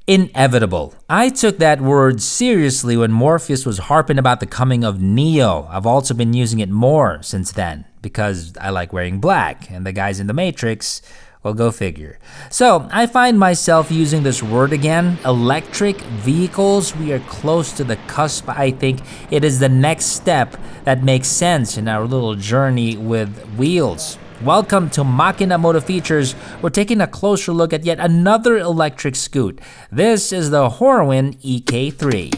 Inevitable. I took that word seriously when Morpheus was harping about the coming of Neo. I've also been using it more since then because I like wearing black, and the guys in the Matrix, well, go figure. So I find myself using this word again, electric vehicles. We are close to the cusp. I think it is the next step that makes sense in our little journey with wheels. Welcome to Makina Moto Features. We're taking a closer look at yet another electric scoot. This is the Horwin EK3.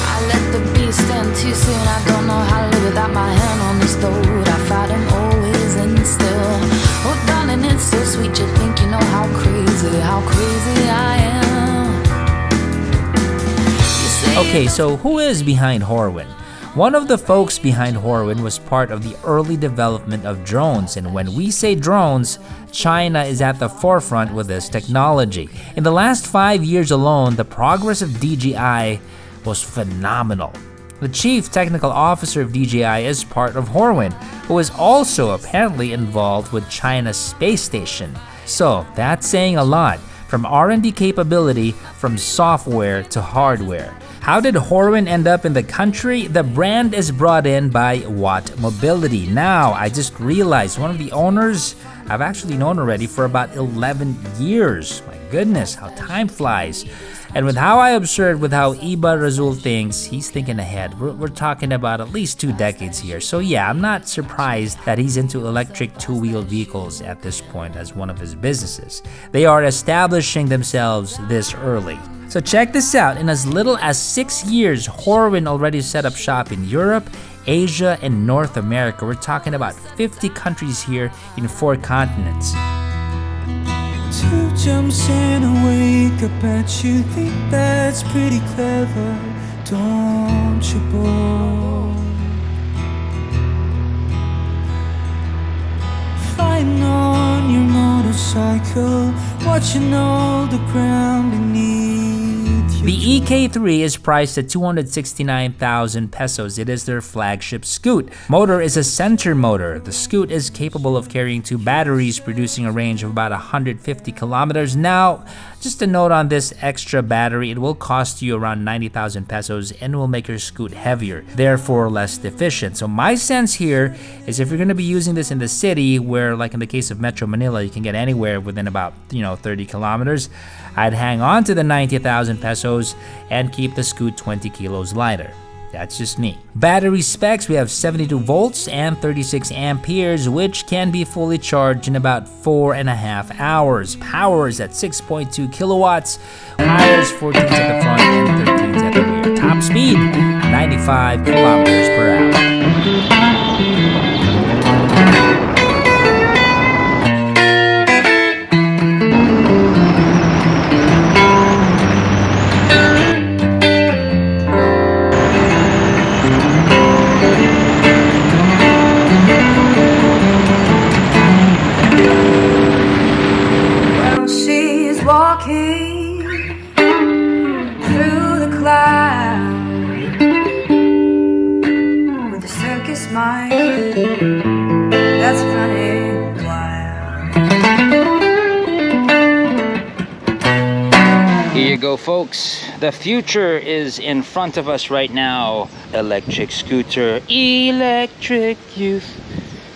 I let the beast stand too soon. I don't know how to live without my hand on this throat. I fight him always and still. Oh, darling, it's so sweet. You think you know how crazy I am. Okay, so who is behind Horwin? One of the folks behind Horwin was part of the early development of drones, and when we say drones, China is at the forefront with this technology. In the last 5 years alone, the progress of DJI was phenomenal. The chief technical officer of DJI is part of Horwin, who is also apparently involved with China's space station. So that's saying a lot, from R&D capability, from software to hardware. How did Horwin end up in the country? The brand is brought in by Watt Mobility. Now, I just realized one of the owners I've actually known already for about 11 years. My goodness, how time flies. And with how I observed with how Iba Razul thinks, he's thinking ahead. We're talking about at least 2 decades here. So yeah, I'm not surprised that he's into electric two-wheeled vehicles at this point as one of his businesses. They are establishing themselves this early. So check this out, in as little as 6 years, Horwin already set up shop in Europe, Asia, and North America. We're talking about 50 countries here in 4 continents. 2 jumps in a wake, I bet you think that's pretty clever, don't you, boy? Flying on your motorcycle, watching all the ground beneath. The EK3 is priced at 269,000 pesos. It is their flagship scoot. Motor is a center motor. The scoot is capable of carrying 2 batteries, producing a range of about 150 kilometers. Now, just a note on this extra battery, it will cost you around 90,000 pesos and will make your scoot heavier, therefore less efficient. So my sense here is if you're going to be using this in the city, where like in the case of Metro Manila, you can get anywhere within about 30 kilometers, I'd hang on to the 90,000 pesos and keep the scoot 20 kilos lighter. That's just me. Battery specs, we have 72 volts and 36 amperes, which can be fully charged in about 4.5 hours. Power is at 6.2 kilowatts. Tires 14s at the front and 13s at the rear. Top speed, 95 kilometers per hour. Walking through the clouds with a circus mind that's running wild. Here you go, folks. The future is in front of us right now. Electric scooter, electric youth.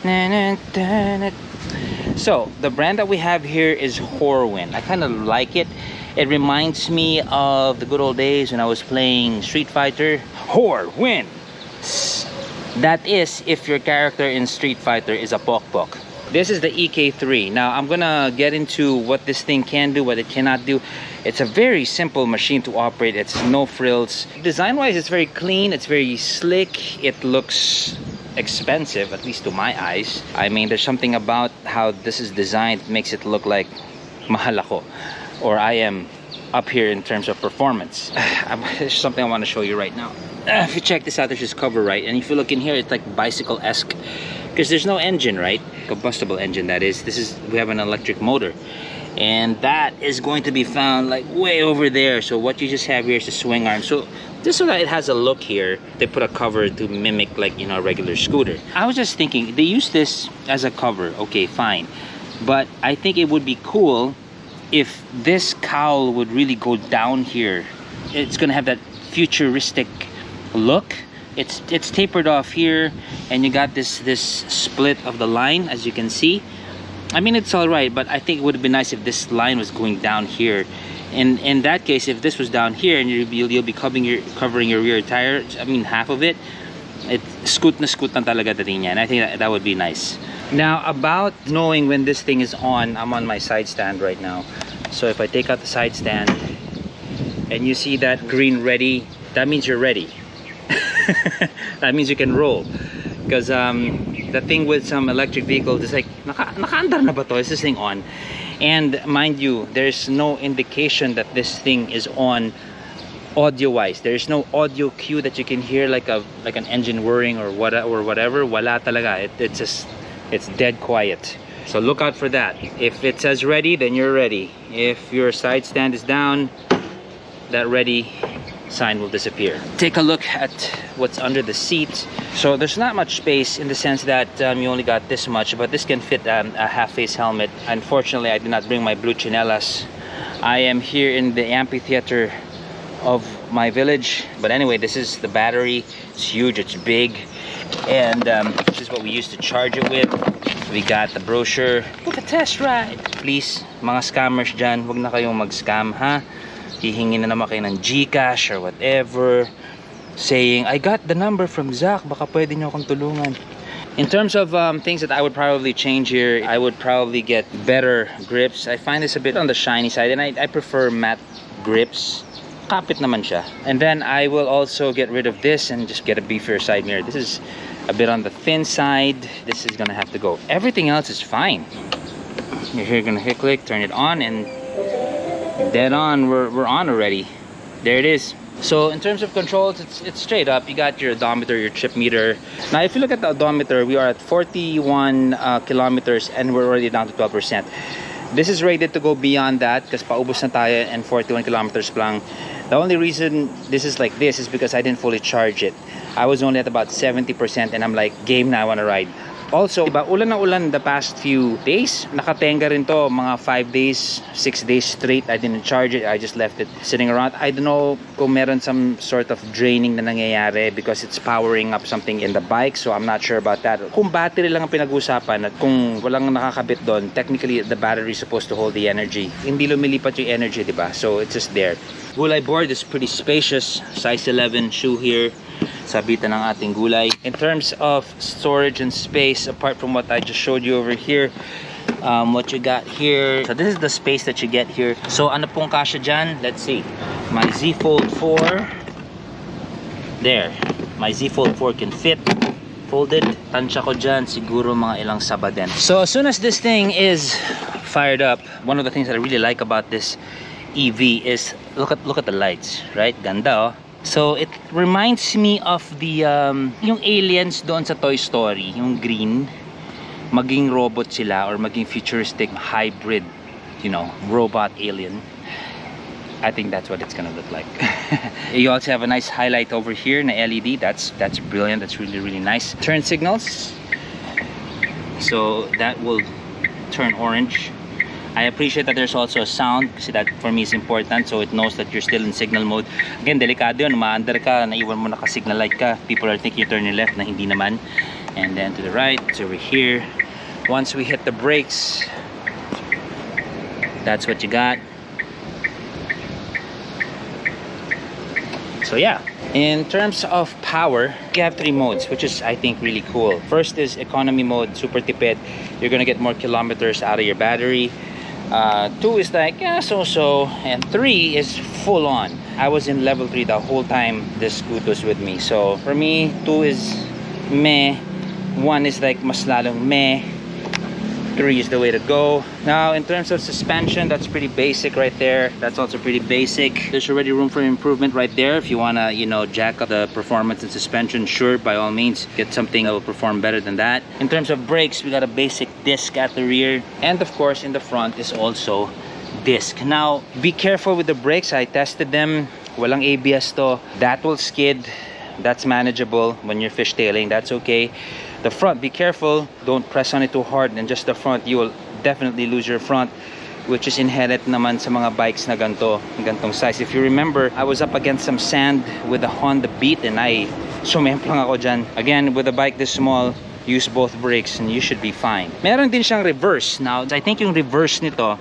Na, na, na, na. So the brand that we have here is Horwin. I kind of like it. It reminds me of the good old days when I was playing Street Fighter. Horwin! That is if your character in Street Fighter is a pokpok. This is the EK3. Now I'm gonna get into what this thing can do, what it cannot do. It's a very simple machine to operate. It's no frills. Design wise, it's very clean, it's very slick. It looks expensive, at least to my eyes. I mean, there's something about how this is designed that makes it look like mahal ako, or I am up here in terms of performance. There's something I want to show you right now. If you check this out, there's this cover, right? And if you look in here, it's like bicycle-esque because there's no engine, right? Combustible engine, that is. We have an electric motor. and that is going to be found like way over there. So what you just have here is the swing arm. So just so that it has a look here, they put a cover to mimic, like, you know, a regular scooter. I was just thinking, they use this as a cover, okay, fine, but I think it would be cool if this cowl would really go down here. It's gonna have that futuristic look. It's tapered off here, and you got this split of the line, as you can see. I mean, it's all right, but I think it would have been nice if this line was going down here. In that case, if this was down here and you'll be covering your rear tire, I mean half of it, scoot na talaga dating yan. I think that would be nice. Now, about knowing when this thing is on, I'm on my side stand right now. So if I take out the side stand and you see that green ready, that means you're ready. That means you can roll. Because the thing with some electric vehicles is like, nakaandar na ba to? Is this thing on? And mind you, there's no indication that this thing is on audio wise. There's no audio cue that you can hear, like an engine whirring or whatever. Wala talaga. It's dead quiet. So look out for that. If it says ready, then you're ready. If your side stand is down, that ready sign will disappear. Take a look at what's under the seat. So there's not much space in the sense that you only got this much, but this can fit a half-face helmet. Unfortunately, I did not bring my blue chinelas. I am here in the amphitheater of my village, but anyway, this is the battery. It's huge, it's big, and this is what we used to charge it with. We got the brochure. Book a test ride. Please, mga scammers dyan, wag na kayong mag-scam, ha? Hihingi na naman kayo ng GCash or whatever, saying, I got the number from Zach, baka pwede nyo akong tulungan. In terms of things that I would probably change here, I would probably get better grips. I find this a bit on the shiny side, and I prefer matte grips. Kapit naman siya. And then I will also get rid of this and just get a beefier side mirror. This is a bit on the thin side. This is gonna have to go. Everything else is fine. You're here gonna hit click, turn it on, and dead on, we're on already. There it is. So in terms of controls, it's straight up. You got your odometer, your trip meter. Now if you look at the odometer, we are at 41 kilometers and we're already down to 12%. This is rated to go beyond that because paubos na tayo and 41 kilometers lang. The only reason this is like this is because I didn't fully charge it. I was only at about 70% and I'm like, game na, I wanna ride. Also, diba, ulan na ulan the past few days. Nakatenga rin to, mga 5 days, 6 days straight. I didn't charge it, I just left it sitting around. I don't know kung meron some sort of draining na nangyayari because it's powering up something in the bike, so I'm not sure about that. Kung battery lang ang pinag-usapan at kung walang nakakabit doon, technically the battery is supposed to hold the energy. Hindi lumilipat yung energy, diba? So it's just there. Gulay board is pretty spacious, size 11 shoe here. Sabitan ng ating gulay. In terms of storage and space, apart from what I just showed you over here, what you got here, so this is the space that you get here. So ano pong kasya dyan? Let's see. My Z Fold 4 there. My Z Fold 4 can fit folded. Tansya ko dyan siguro mga ilang sabaden. So as soon as this thing is fired up, one of the things that I really like about this EV is look at the lights, right? Ganda, oh. So it reminds me of the yung aliens doon sa Toy Story, yung green, maging robot sila or maging futuristic hybrid, you know, robot alien. I think that's what it's gonna look like. You also have a nice highlight over here na LED. That's brilliant. That's really nice. Turn signals, so that will turn orange. I appreciate that there's also a sound kasi that for me is important, so it knows that you're still in signal mode. Again, delikado yun, ma-under ka, naiwan mo naka-signal light ka, people are thinking you turn your left na hindi naman. And then to the right, it's over here. Once we hit the brakes, that's what you got. So yeah, in terms of power, you have 3 modes, which is I think really cool. First is economy mode, super tipid. You're gonna get more kilometers out of your battery. 2 is like, yeah, so, and 3 is full on. I was in level 3 the whole time this scooter was with me. So for me, 2 is meh, 1 is like mas lalong meh, 3 is the way to go. Now in terms of suspension, that's pretty basic right there. That's also pretty basic. There's already room for improvement right there. If you wanna, you know, jack up the performance and suspension, sure, by all means, get something that will perform better than that. In terms of brakes, we got a basic disc at the rear, and of course in the front is also disc. Now, be careful with the brakes. I tested them. Walang ABS to. That will skid. That's manageable when you're fishtailing. That's okay. The front, be careful. Don't press on it too hard. And just the front, you will definitely lose your front, which is inherent naman sa mga bikes na gantong size. If you remember, I was up against some sand with a Honda Beat and I sumemplang ako dyan. Again, with a bike this small, use both brakes and you should be fine. Meron din siyang reverse. Now, I think yung reverse nito,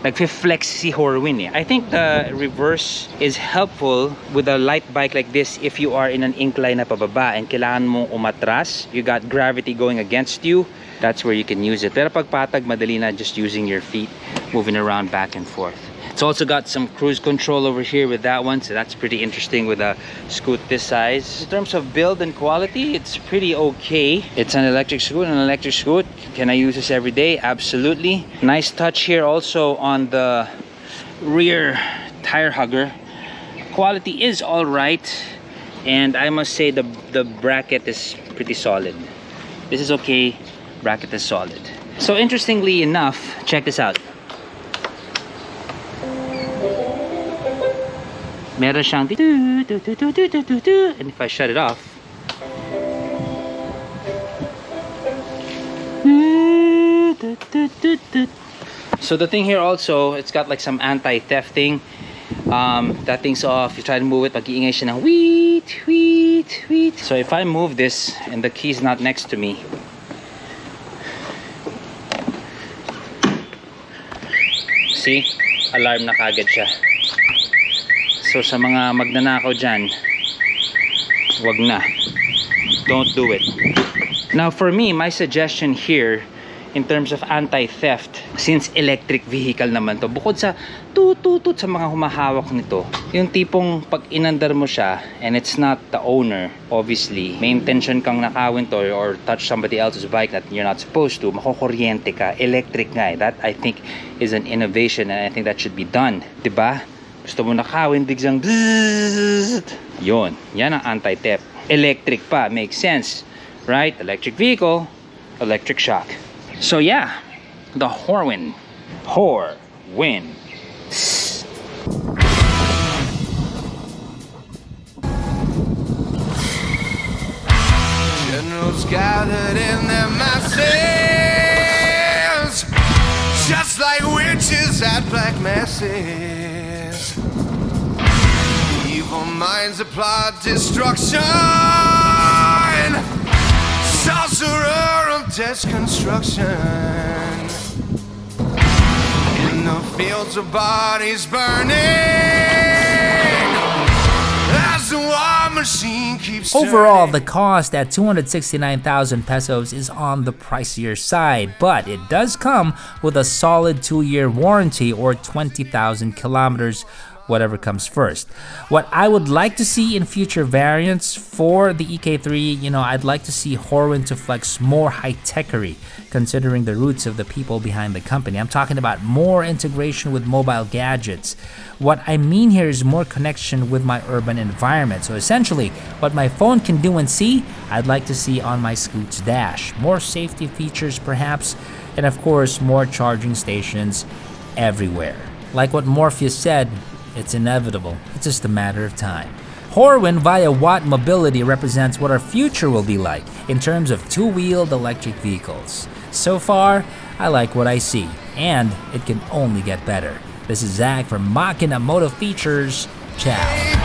nag-flex si Horwin eh. I think the reverse is helpful with a light bike like this if you are in an incline na pababa and kailangan mong umatras. You got gravity going against you. That's where you can use it. Pero pag patag, madali na just using your feet, moving around back and forth. It's also got some cruise control over here with that one, so that's pretty interesting with a scoot this size. In terms of build and quality, it's pretty okay. It's an electric scoot. Can I use this every day? Absolutely. Nice touch here also on the rear tire hugger. Quality is all right, and I must say the bracket is pretty solid. This is okay. Bracket is solid. So interestingly enough, check this out. Meron siyang and if I shut it off, so the thing here also, it's got like some anti-theft thing. That thing's off. You try to move it, mag-iingay siya ng weet, weet, weet. So if I move this and the key's not next to me, see? Alarm na kagad siya. So sa mga magnanakaw dyan, wag na. Don't do it. Now for me, my suggestion here in terms of anti-theft, since electric vehicle naman to, bukod sa tututut sa mga humahawak nito, yung tipong pag inandar mo siya and it's not the owner, obviously, may intention kang nakawin to or touch somebody else's bike that you're not supposed to, makukuryente ka, electric nga. That I think is an innovation and I think that should be done. Diba? Gusto mo nakawin, bigsang bzzzt. Yun, yan ang anti-theft. Electric pa, makes sense, right? Electric vehicle, electric shock. So yeah, the Horwin. Generals gathered in their masses, just like witches at black masses. Evil minds applaud destruction, sorcerer of death's construction. In the fields of bodies burning, as the war machine keeps Overall, turning. the cost at 269,000 pesos is on the pricier side, but it does come with a solid 2-year warranty or 20,000 kilometers, whatever comes first. What I would like to see in future variants for the EK3, I'd like to see Horwin to flex more high-techery, considering the roots of the people behind the company. I'm talking about more integration with mobile gadgets. What I mean here is more connection with my urban environment. So essentially, what my phone can do and see, I'd like to see on my Scoot's dash. More safety features perhaps, and of course, more charging stations everywhere. Like what Morpheus said, it's inevitable. It's just a matter of time. Horwin via Watt Mobility represents what our future will be like in terms of two-wheeled electric vehicles. So far, I like what I see, and it can only get better. This is Zach from Makina Moto Features. Ciao.